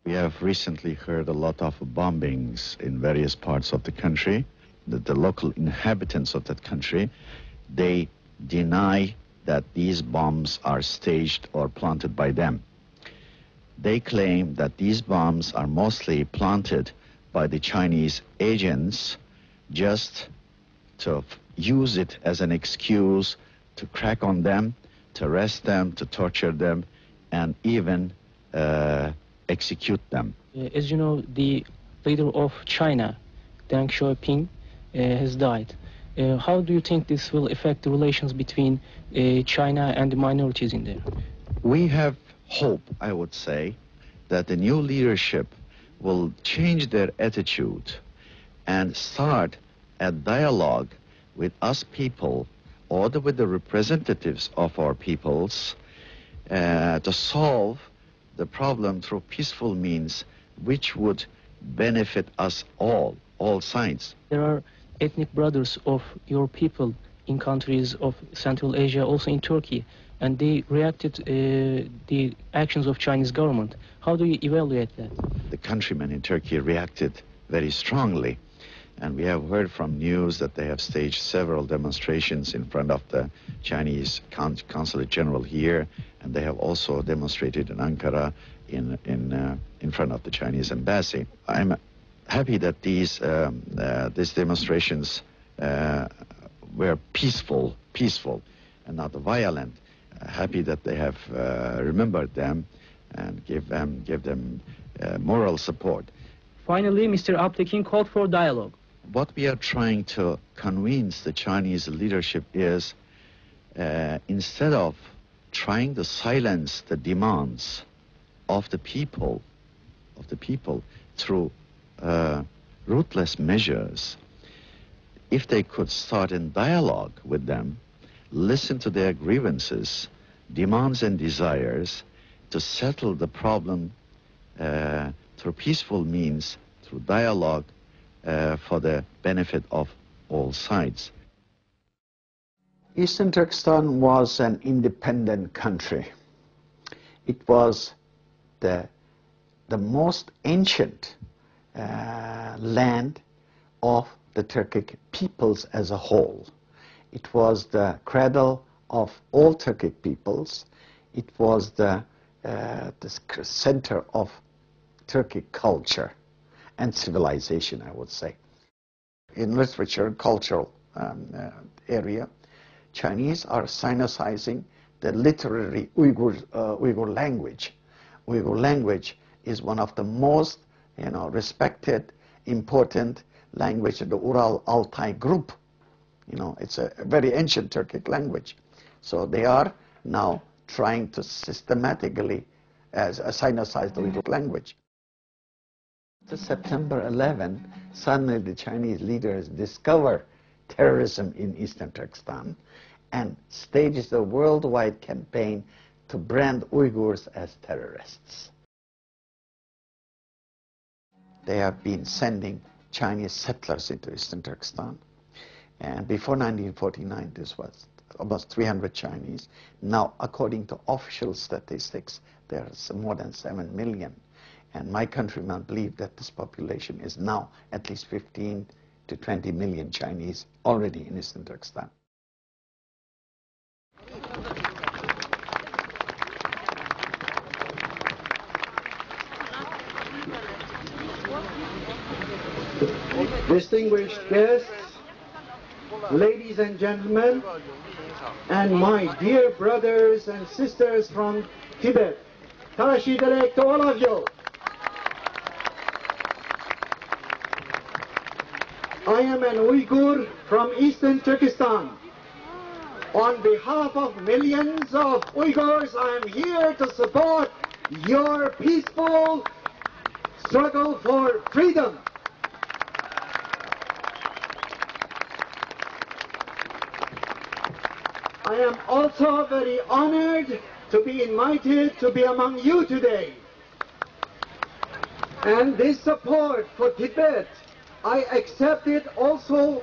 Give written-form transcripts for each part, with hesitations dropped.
We have recently heard a lot of bombings in various parts of the country. The local inhabitants of that country, they deny that these bombs are staged or planted by them. They claim that these bombs are mostly planted by the Chinese agents just to use it as an excuse to crack on them, to arrest them, to torture them, and even execute them. As you know, the leader of China, Deng Xiaoping, has died. How do you think this will affect the relations between China and the minorities in there? We have hope, I would say, that the new leadership will change their attitude and start a dialogue with us people, or with the representatives of our peoples, to solve the problem through peaceful means, which would benefit us all sides. There are ethnic brothers of your people in countries of Central Asia, also in Turkey, and they reacted the actions of Chinese government. How do you evaluate that? The countrymen in Turkey reacted very strongly, and we have heard from news that they have staged several demonstrations in front of the Chinese Consulate General here, and they have also demonstrated in Ankara in front of the Chinese embassy. I'm happy that these demonstrations were peaceful and not violent. Happy that they have remembered them and give them moral support. Finally, Mr. Alptekin called for dialogue. What we are trying to convince the Chinese leadership is, instead of trying to silence the demands of the people through ruthless measures, if they could start in dialogue with them, listen to their grievances, demands and desires, to settle the problem through peaceful means, through dialogue, for the benefit of all sides. Eastern Turkestan was an independent country. It was the most ancient land of the Turkic peoples as a whole. It was the cradle of all Turkic peoples. It was the center of Turkic culture and civilization, I would say. In literature and cultural area, Chinese are Sinicizing the literary Uyghur language. Uyghur language is one of the most respected, important language in the Ural-Altai group. It's a very ancient Turkic language. So they are now trying to systematically Sinicize the Uyghur language. After September 11, suddenly the Chinese leaders discover terrorism in Eastern Turkestan and stages a worldwide campaign to brand Uyghurs as terrorists. They have been sending Chinese settlers into Eastern Turkestan, and before 1949 this was almost 300 Chinese. Now, according to official statistics, there's more than 7 million. And my countrymen believe that this population is now at least 15 to 20 million Chinese already in Eastern Turkestan. Distinguished guests, ladies and gentlemen, and my dear brothers and sisters from Tibet, Tashi direct to all of you. I am an Uyghur from Eastern Turkestan. On behalf of millions of Uyghurs, I am here to support your peaceful struggle for freedom. I am also very honored to be invited to be among you today. And this support for Tibet, I accept it also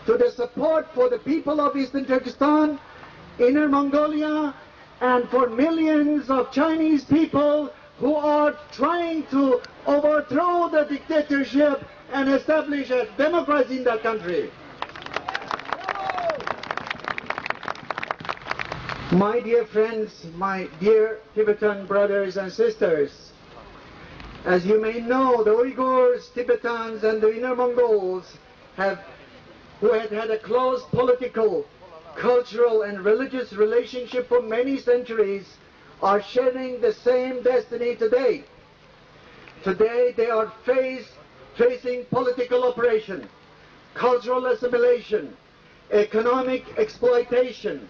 to the support for the people of Eastern Turkestan, Inner Mongolia, and for millions of Chinese people who are trying to overthrow the dictatorship and establish a democracy in that country. My dear friends, my dear Tibetan brothers and sisters, as you may know, the Uyghurs, Tibetans, and the Inner Mongols who had had a close political, cultural, and religious relationship for many centuries, are sharing the same destiny today. Today they are facing political oppression, cultural assimilation, economic exploitation,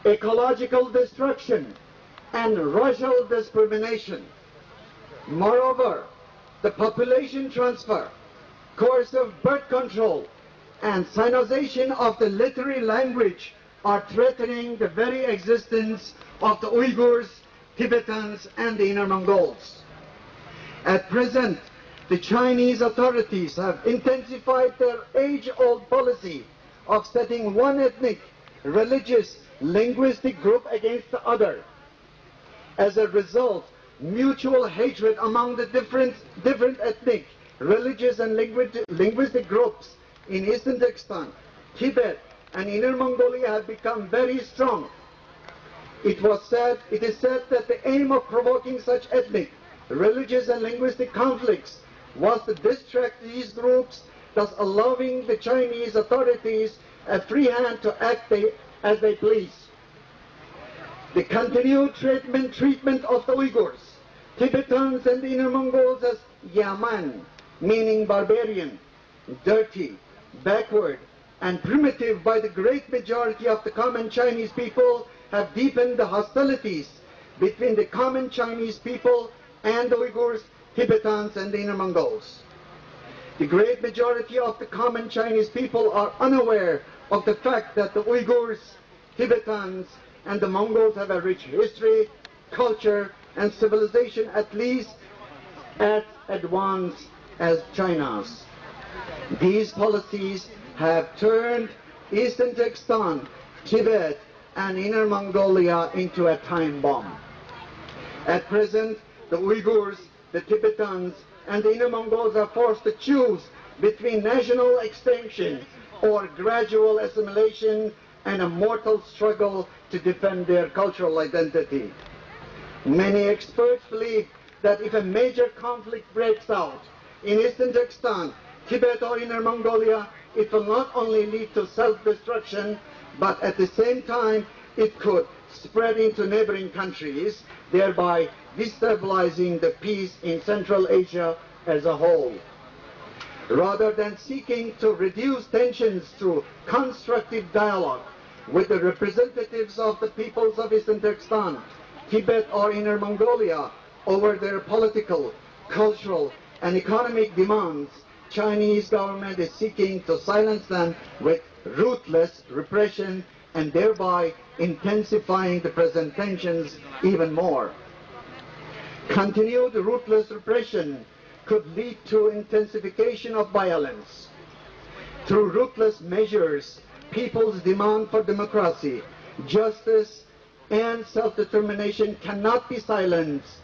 ecological destruction, and racial discrimination. Moreover, the population transfer, coercive birth control, and Sinization of the literary language are threatening the very existence of the Uyghurs, Tibetans, and the Inner Mongols. At present, the Chinese authorities have intensified their age-old policy of setting one ethnic, religious, linguistic group against the other. As a result, mutual hatred among the different ethnic, religious, and linguistic groups in Eastern Turkestan, Tibet, and Inner Mongolia have become very strong. It is said that the aim of provoking such ethnic, religious, and linguistic conflicts was to distract these groups, thus allowing the Chinese authorities a free hand to act as they please. The continued treatment of the Uyghurs, Tibetans, and the Inner Mongols as Yaman, meaning barbarian, dirty, backward, and primitive by the great majority of the common Chinese people have deepened the hostilities between the common Chinese people and the Uyghurs, Tibetans, and the Inner Mongols. The great majority of the common Chinese people are unaware of the fact that the Uyghurs, Tibetans, and the Mongols have a rich history, culture, and civilization at least as advanced as China's. These policies have turned Eastern Turkestan, Tibet, and Inner Mongolia into a time bomb. At present, the Uyghurs, the Tibetans, and the Inner Mongols are forced to choose between national extinction or gradual assimilation and a mortal struggle to defend their cultural identity. Many experts believe that if a major conflict breaks out in Eastern Turkestan, Tibet, or Inner Mongolia, it will not only lead to self-destruction, but at the same time it could spread into neighboring countries, thereby destabilizing the peace in Central Asia as a whole. Rather than seeking to reduce tensions through constructive dialogue with the representatives of the peoples of Eastern Turkestan, Tibet, or Inner Mongolia over their political, cultural, and economic demands, Chinese government is seeking to silence them with ruthless repression and thereby intensifying the present tensions even more. Continued ruthless repression could lead to intensification of violence. Through ruthless measures, people's demand for democracy, justice, and self-determination cannot be silenced.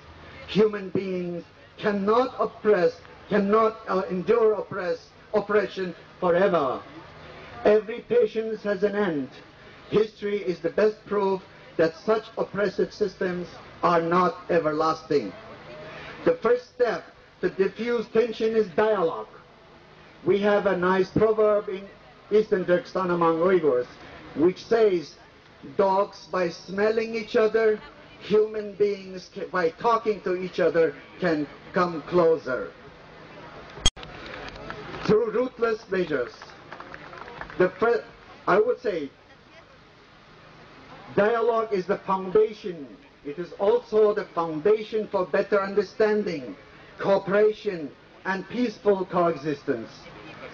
Human beings cannot endure oppression forever. Every patience has an end. History is the best proof that such oppressive systems are not everlasting. The first step to diffuse tension is dialogue. We have a nice proverb in Eastern Turkestan among Uyghurs, which says, dogs by smelling each other, human beings by talking to each other can come closer. Through ruthless measures, I would say dialogue is the foundation. It is also the foundation for better understanding, cooperation, and peaceful coexistence.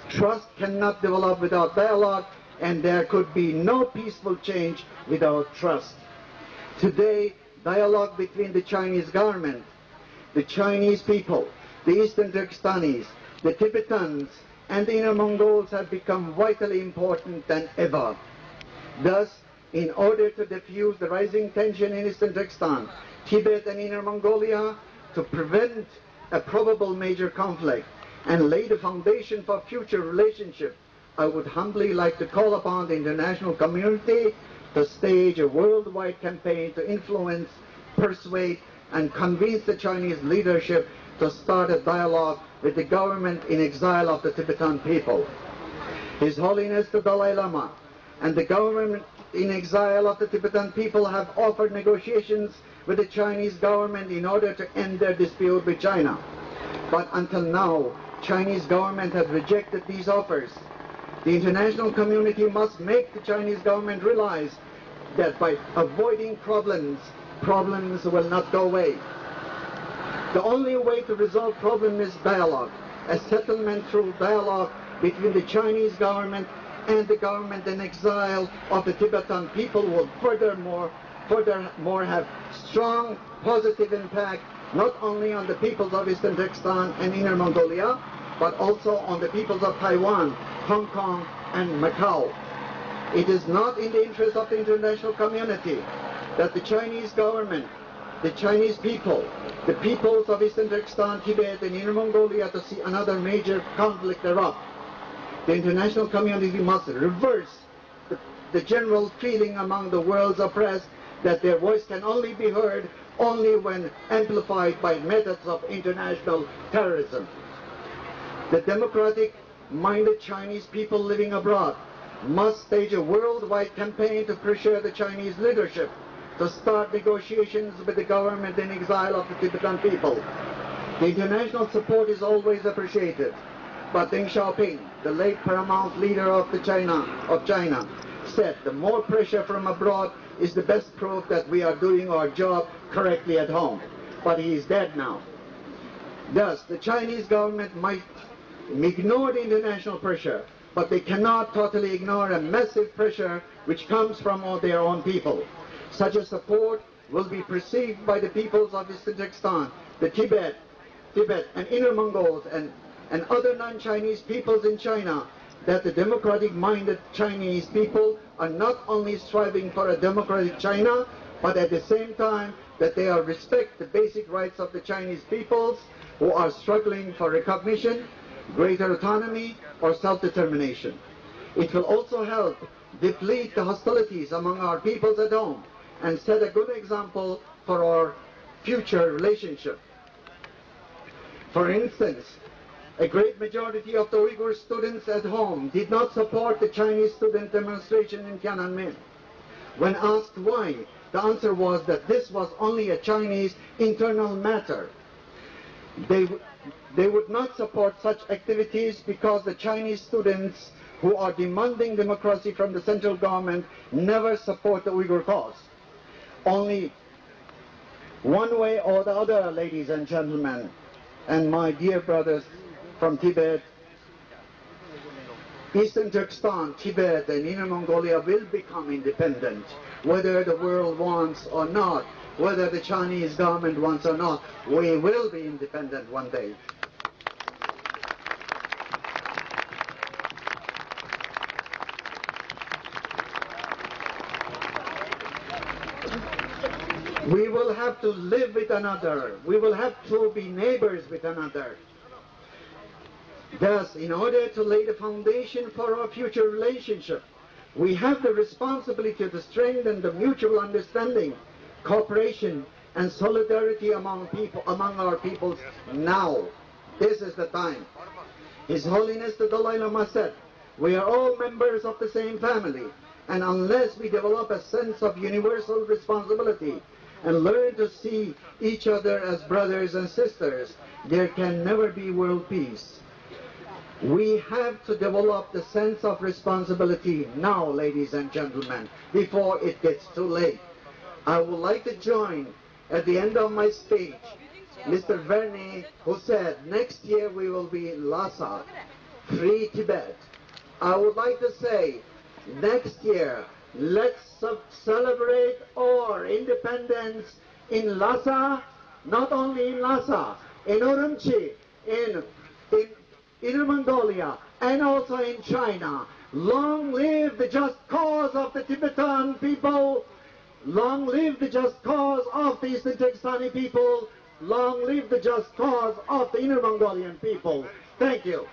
Trust cannot develop without dialogue, and there could be no peaceful change without trust. Today, dialogue between the Chinese government, the Chinese people, the Eastern Turkestanis, the Tibetans, and the Inner Mongols have become vitally important than ever. Thus, in order to diffuse the rising tension in Eastern Turkestan, Tibet and Inner Mongolia to prevent a probable major conflict and lay the foundation for future relationship, I would humbly like to call upon the international community to stage a worldwide campaign to influence, persuade, and convince the Chinese leadership to start a dialogue with the government in exile of the Tibetan people. His Holiness the Dalai Lama and the government in exile of the Tibetan people have offered negotiations with the Chinese government in order to end their dispute with China. But until now, Chinese government has rejected these offers. The international community must make the Chinese government realize that by avoiding problems will not go away. The only way to resolve problems is dialogue. A settlement through dialogue between the Chinese government and the government in exile of the Tibetan people will furthermore have strong positive impact not only on the peoples of Eastern Turkestan and Inner Mongolia, but also on the peoples of Taiwan, Hong Kong, and Macau. It is not in the interest of the international community that the Chinese government, the Chinese people, the peoples of Eastern Turkestan, Tibet, and Inner Mongolia to see another major conflict erupt. The international community must reverse the general feeling among the world's oppressed that their voice can only be heard only when amplified by methods of international terrorism. The democratic-minded Chinese people living abroad must stage a worldwide campaign to pressure the Chinese leadership to start negotiations with the government in exile of the Tibetan people. The international support is always appreciated, but Deng Xiaoping, the late paramount leader of China, said the more pressure from abroad is the best proof that we are doing our job correctly at home. But he is dead now. Thus, the Chinese government might ignore the international pressure, but they cannot totally ignore a massive pressure which comes from their own people. Such a support will be perceived by the peoples of Eastern Turkestan, the Tibet and Inner Mongols and other non-Chinese peoples in China, that the democratic-minded Chinese people are not only striving for a democratic China, but at the same time that they are respect the basic rights of the Chinese peoples who are struggling for recognition, greater autonomy, or self-determination. It will also help deplete the hostilities among our peoples at home and set a good example for our future relationship. For instance, a great majority of the Uyghur students at home did not support the Chinese student demonstration in Tiananmen. When asked why, the answer was that this was only a Chinese internal matter. They would not support such activities because the Chinese students who are demanding democracy from the central government never support the Uyghur cause. Only one way or the other, ladies and gentlemen, and my dear brothers from Tibet, Eastern Turkestan, Tibet, and Inner Mongolia will become independent, whether the world wants or not, whether the Chinese government wants or not. We will be independent one day. We will have to live with another. We will have to be neighbors with another. Thus, in order to lay the foundation for our future relationship, we have the responsibility to strengthen the mutual understanding, cooperation, and solidarity among our peoples now. This is the time. His Holiness the Dalai Lama said, we are all members of the same family, and unless we develop a sense of universal responsibility and learn to see each other as brothers and sisters, there can never be world peace. We have to develop the sense of responsibility now, ladies and gentlemen, before it gets too late. I would like to join at the end of my speech Mr. Verne, who said next year we will be in Lhasa, free Tibet. I would like to say next year let's celebrate our independence in Lhasa, not only in Lhasa, in Urumqi, in Inner Mongolia, and also in China. Long live the just cause of the Tibetan people. Long live the just cause of the Eastern Turkestani people. Long live the just cause of the Inner Mongolian people. Thank you.